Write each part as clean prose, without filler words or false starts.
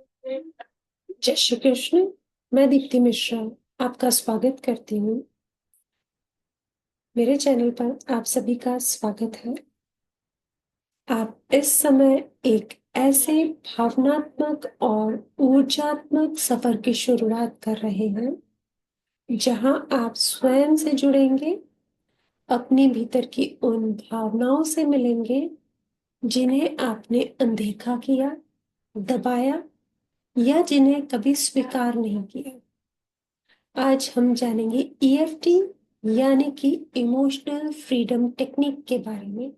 जय श्री कृष्ण। मैं दीप्ति मिश्रा आपका स्वागत करती हूँ। मेरे चैनल पर आप सभी का स्वागत है। आप इस समय एक ऐसे भावनात्मक और ऊर्जात्मक सफर की शुरुआत कर रहे हैं जहां आप स्वयं से जुड़ेंगे, अपने भीतर की उन भावनाओं से मिलेंगे जिन्हें आपने अनदेखा किया, दबाया या जिन्हें कभी स्वीकार नहीं किया। आज हम जानेंगे ईएफटी यानी कि इमोशनल फ्रीडम टेक्निक के बारे में।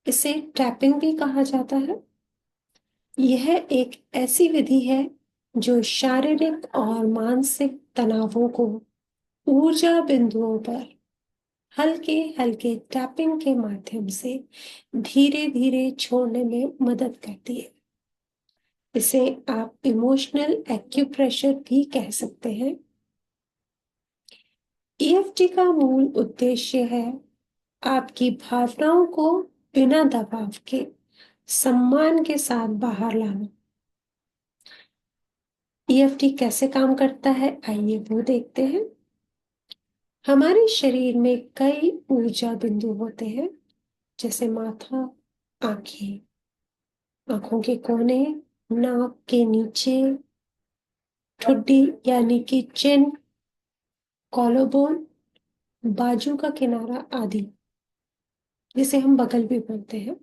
इसे टैपिंग भी कहा जाता है। यह एक ऐसी विधि है जो शारीरिक और मानसिक तनावों को ऊर्जा बिंदुओं पर हल्के हल्के टैपिंग के माध्यम से धीरे धीरे छोड़ने में मदद करती है। इसे आप इमोशनल एक्यूप्रेशर भी कह सकते हैं। ईएफटी का मूल उद्देश्य है आपकी भावनाओं को बिना दबाव के सम्मान के साथ बाहर लाना। ईएफटी कैसे काम करता है, आइए वो देखते हैं। हमारे शरीर में कई ऊर्जा बिंदु होते हैं, जैसे माथा, आंखें, आंखों के कोने, नाक के नीचे, ठुड्डी यानी कि चिन, कॉलरबोन, बाजू का किनारा आदि, जिसे हम बगल भी बोलते हैं।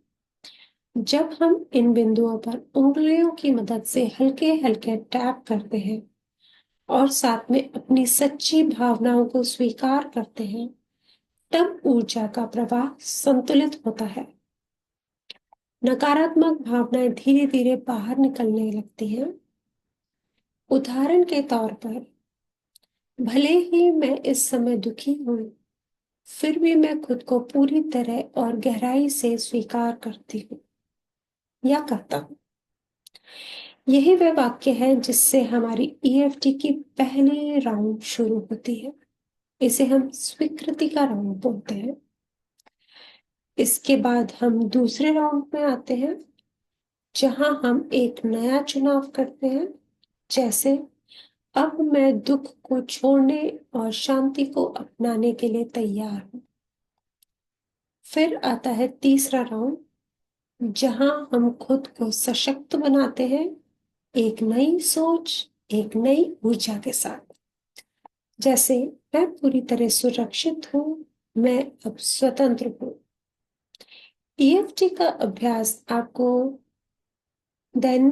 जब हम इन बिंदुओं पर उंगलियों की मदद से हल्के हल्के टैप करते हैं और साथ में अपनी सच्ची भावनाओं को स्वीकार करते हैं, तब ऊर्जा का प्रवाह संतुलित होता है। नकारात्मक भावनाएं धीरे धीरे बाहर निकलने लगती हैं। उदाहरण के तौर पर, भले ही मैं इस समय दुखी हूं, फिर भी मैं खुद को पूरी तरह और गहराई से स्वीकार करती हूँ या करता हूँ। यही वह वाक्य है जिससे हमारी ईएफटी की पहली राउंड शुरू होती है। इसे हम स्वीकृति का राउंड बोलते हैं। इसके बाद हम दूसरे राउंड में आते हैं, जहां हम एक नया चुनाव करते हैं, जैसे अब मैं दुख को छोड़ने और शांति को अपनाने के लिए तैयार हूं। फिर आता है तीसरा राउंड, जहां हम खुद को सशक्त बनाते हैं, एक नई सोच, एक नई ऊर्जा के साथ। जैसे मैं पूरी तरह सुरक्षित हूं, मैं अब स्वतंत्र हूं। ईएफटी का अभ्यास आपको दैन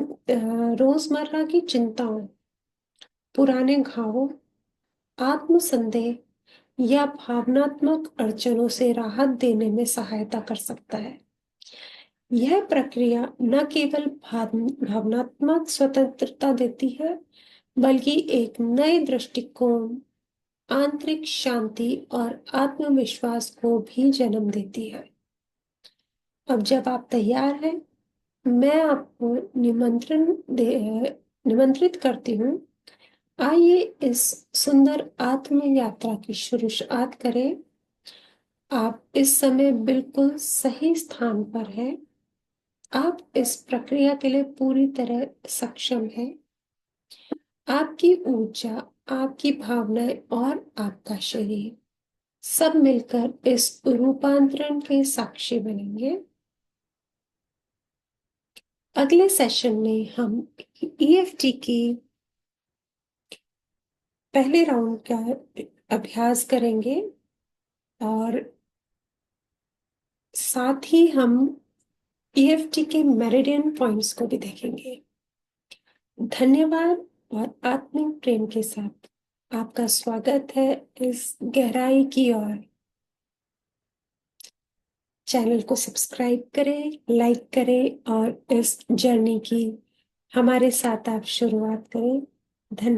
रोजमर्रा की चिंताओं, पुराने घावों, आत्मसंदेह या भावनात्मक अड़चनों से राहत देने में सहायता कर सकता है। यह प्रक्रिया न केवल भावनात्मक स्वतंत्रता देती है, बल्कि एक नए दृष्टिकोण, आंतरिक शांति और आत्मविश्वास को भी जन्म देती है। अब जब आप तैयार हैं, मैं आपको निमंत्रित करती हूँ, आइए इस सुंदर आत्म यात्रा की शुरुआत करें। आप इस समय बिल्कुल सही स्थान पर हैं। आप इस प्रक्रिया के लिए पूरी तरह सक्षम हैं। आपकी ऊर्जा, आपकी भावनाएं और आपका शरीर सब मिलकर इस रूपांतरण के साक्षी बनेंगे। अगले सेशन में हम ईएफटी की पहले राउंड का अभ्यास करेंगे और साथ ही हम ईएफटी के मेरिडियन पॉइंट्स को भी देखेंगे। धन्यवाद और आत्मिक प्रेम के साथ आपका स्वागत है इस गहराई की ओर। चैनल को सब्सक्राइब करें, लाइक करें और इस जर्नी की हमारे साथ आप शुरुआत करें। धन्यवाद।